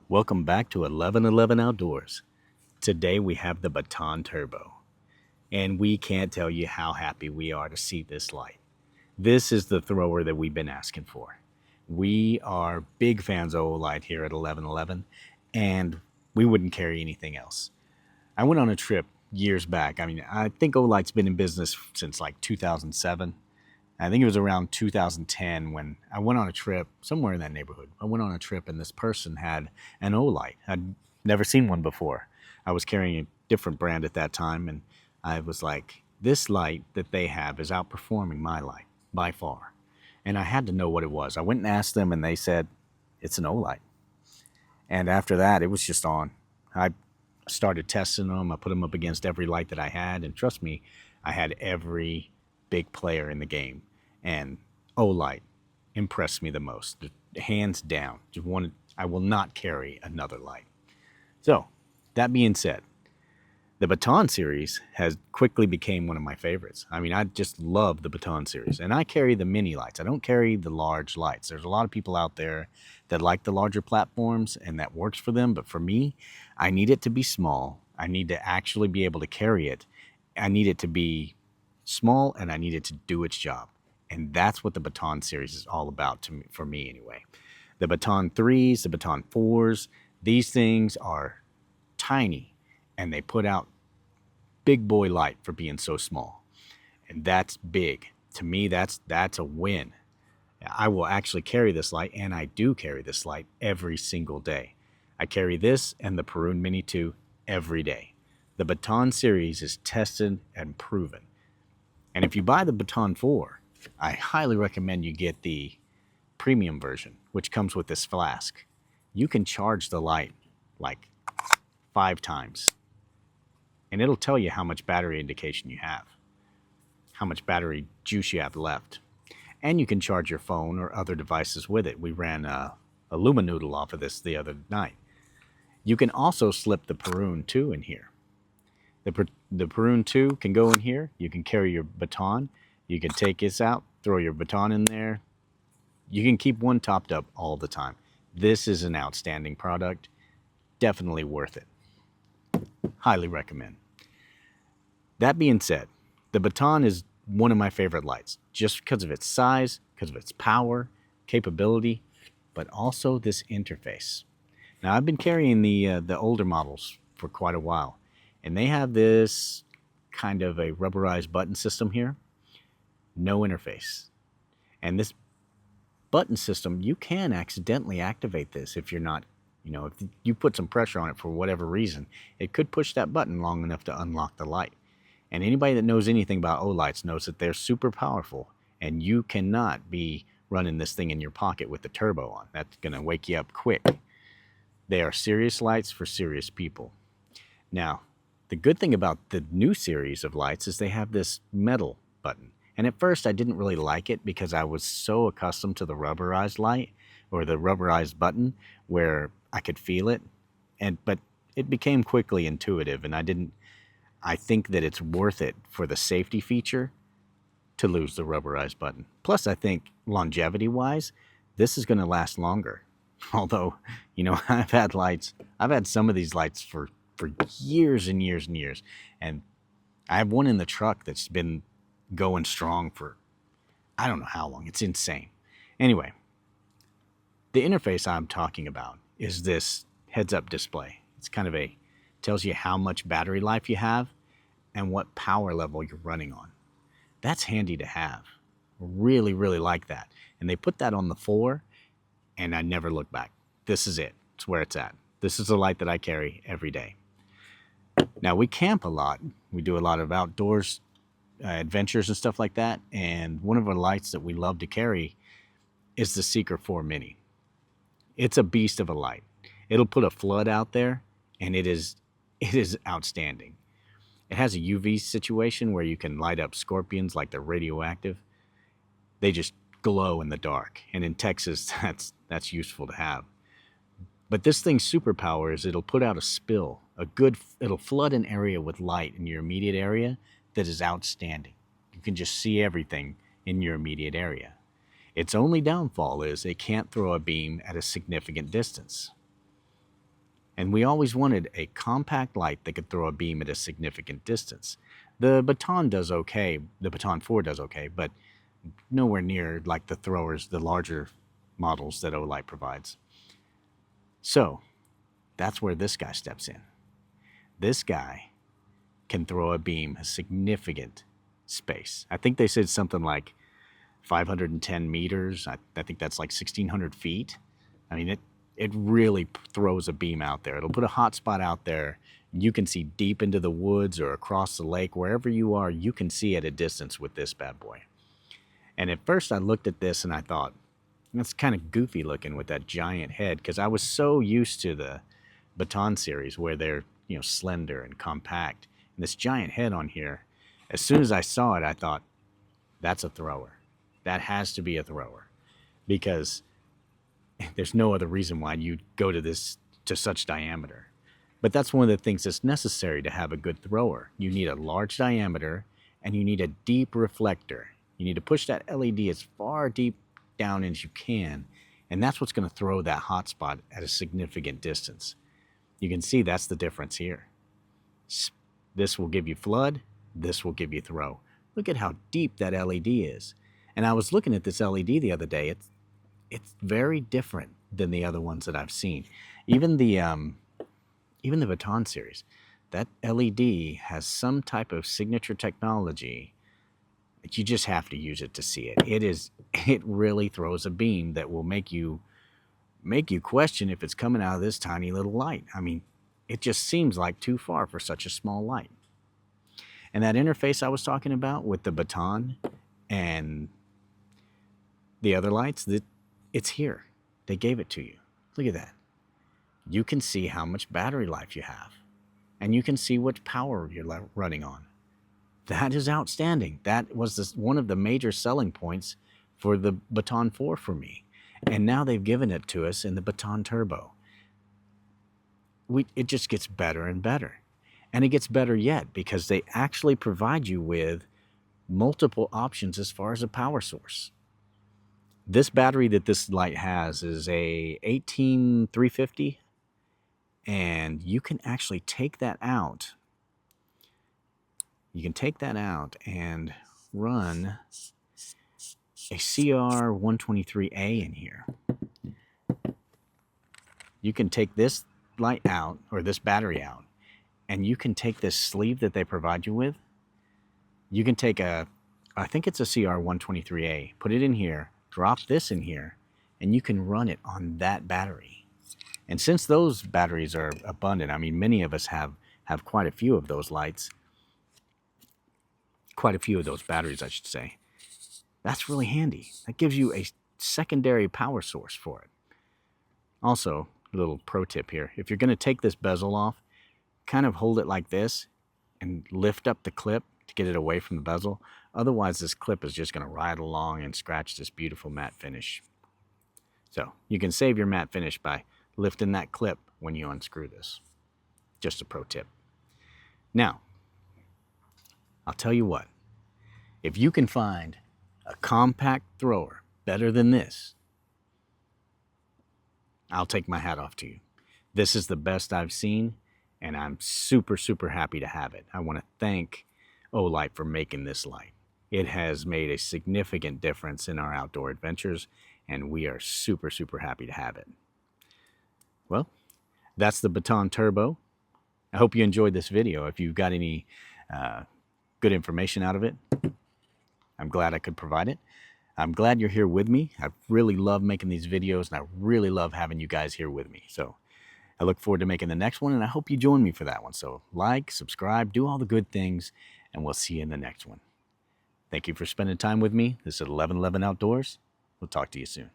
Welcome back to 1111 Outdoors. Today we have the Baton Turbo, and we can't tell you how happy we are to see this light. This is the thrower that we've been asking for. We are big fans of Olight here at 1111, and we wouldn't carry anything else. I went on a trip years back. I think Olight's been in business since like 2007. I think it was around 2010 when I went on a trip somewhere in that neighborhood. I went on a trip and this person had an Olight. I'd never seen one before. I was carrying a different brand at that time, and I was like, this light that they have is outperforming my light by far. And I had to know what it was. I went and asked them, and they said, it's an Olight. And after that, it was just on. I started testing them. I put them up against every light that I had, and trust me, I had every big player in the game, and Olight impressed me the most, hands down. I will not carry another light. So, that being said, the Baton series has quickly became one of my favorites. I just love the Baton series, and I carry the mini lights. I don't carry the large lights. There's a lot of people out there that like the larger platforms, and that works for them. But for me, I need it to be small. I need to actually be able to carry it. I need it to be small, and I need it to do its job. And that's what the Baton series is all about for me anyway. The Baton 3s, the Baton 4s, these things are tiny, and they put out big boy light for being so small. And that's big. To me, that's a win. I will actually carry this light, and I do carry this light every single day. I carry this and the Perun Mini 2 every day. The Baton series is tested and proven. And if you buy the Baton 4, I highly recommend you get the premium version, which comes with this flask. You can charge the light like 5 times, and it'll tell you how much battery indication you have, how much battery juice you have left. And you can charge your phone or other devices with it. We ran a Luminoodle off of this the other night. You can also slip the Perun 2 in here. The Perun 2 can go in here. You can carry your baton. You can take this out, throw your baton in there. You can keep one topped up all the time. This is an outstanding product. Definitely worth it. Highly recommend. That being said, the Baton is one of my favorite lights, just because of its size, because of its power, capability, but also this interface. Now, I've been carrying the older models for quite a while, and they have this kind of a rubberized button system here. No interface. And this button system, you can accidentally activate this if you're not, if you put some pressure on it for whatever reason, it could push that button long enough to unlock the light. And anybody that knows anything about Olights knows that they're super powerful, and you cannot be running this thing in your pocket with the turbo on. That's going to wake you up quick. They are serious lights for serious people. Now, the good thing about the new series of lights is they have this metal button. And at first I didn't really like it because I was so accustomed to the rubberized light or the rubberized button where I could feel it. But it became quickly intuitive, and I think that it's worth it for the safety feature to lose the rubberized button. Plus, I think longevity-wise, this is going to last longer. Although, I've had some of these lights for years and years and years. And I have one in the truck that's been going strong for I don't know how long. It's insane. Anyway, the interface I'm talking about is this heads-up display. It's kind of tells you how much battery life you have and what power level you're running on. That's handy to have. Really, really like that. And they put that on the 4, and I never look back. This is it. It's where it's at. This is the light that I carry every day. Now, we camp a lot. We do a lot of outdoors adventures and stuff like that. And one of our lights that we love to carry is the Seeker 4 Mini. It's a beast of a light. It'll put a flood out there, and it is outstanding. It has a UV situation where you can light up scorpions like they're radioactive. They just glow in the dark. And in Texas, that's useful to have. But this thing's superpower is it'll put out a spill. It'll flood an area with light in your immediate area that is outstanding. You can just see everything in your immediate area. Its only downfall is it can't throw a beam at a significant distance. And we always wanted a compact light that could throw a beam at a significant distance. The Baton does okay, the Baton 4 does okay, but nowhere near like the throwers, the larger models that Olight provides. So that's where this guy steps in. This guy can throw a beam a significant space. I think they said something like 510 meters. I think that's like 1,600 feet. I mean, it really throws a beam out there. It'll put a hot spot out there. You can see deep into the woods or across the lake. Wherever you are, you can see at a distance with this bad boy. And at first I looked at this and I thought, that's kind of goofy looking with that giant head, because I was so used to the Baton series where they're, slender and compact. And this giant head on here, as soon as I saw it, I thought, that's a thrower. That has to be a thrower, because there's no other reason why you'd go to such diameter. But that's one of the things that's necessary to have a good thrower. You need a large diameter and you need a deep reflector. You need to push that LED as far deep down as you can, and that's what's going to throw that hot spot at a significant distance. You can see that's the difference here. This will give you flood, this will give you throw. Look at how deep that LED is. And I was looking at this LED the other day. It's very different than the other ones that I've seen. Even the Baton series, that LED has some type of signature technology. You just have to use it to see it. It really throws a beam that will make you question if it's coming out of this tiny little light. I mean, it just seems like too far for such a small light. And that interface I was talking about with the Baton and the other lights, it's here. They gave it to you. Look at that. You can see how much battery life you have, and you can see what power you're running on. That is outstanding. That was one of the major selling points for the Baton 4 for me. And now they've given it to us in the Baton Turbo. It just gets better and better. And it gets better yet because they actually provide you with multiple options as far as a power source. This battery that this light has is a 18350, and you can actually take that out. You can take that out and run a CR123A in here. You can take this light out, or this battery out, and you can take this sleeve that they provide you with. You can take I think it's a CR123A, put it in here, drop this in here, and you can run it on that battery. And since those batteries are abundant, I mean, many of us have quite a few of those lights, quite a few of those batteries, I should say. That's really handy. That gives you a secondary power source for it. Also, a little pro tip here. If you're going to take this bezel off, kind of hold it like this and lift up the clip to get it away from the bezel. Otherwise, this clip is just going to ride along and scratch this beautiful matte finish. So you can save your matte finish by lifting that clip when you unscrew this. Just a pro tip. Now, I'll tell you what, if you can find a compact thrower better than this, I'll take my hat off to you. This is the best I've seen, and I'm super, super happy to have it. I want to thank Olight for making this light. It has made a significant difference in our outdoor adventures, and we are super, super happy to have it. Well, that's the Baton Turbo. I hope you enjoyed this video. If you've got any good information out of it, I'm glad I could provide it. I'm glad you're here with me. I really love making these videos, and I really love having you guys here with me. So I look forward to making the next one, and I hope you join me for that one. So like, subscribe, do all the good things, and we'll see you in the next one. Thank you for spending time with me. This is 1111 Outdoors. We'll talk to you soon.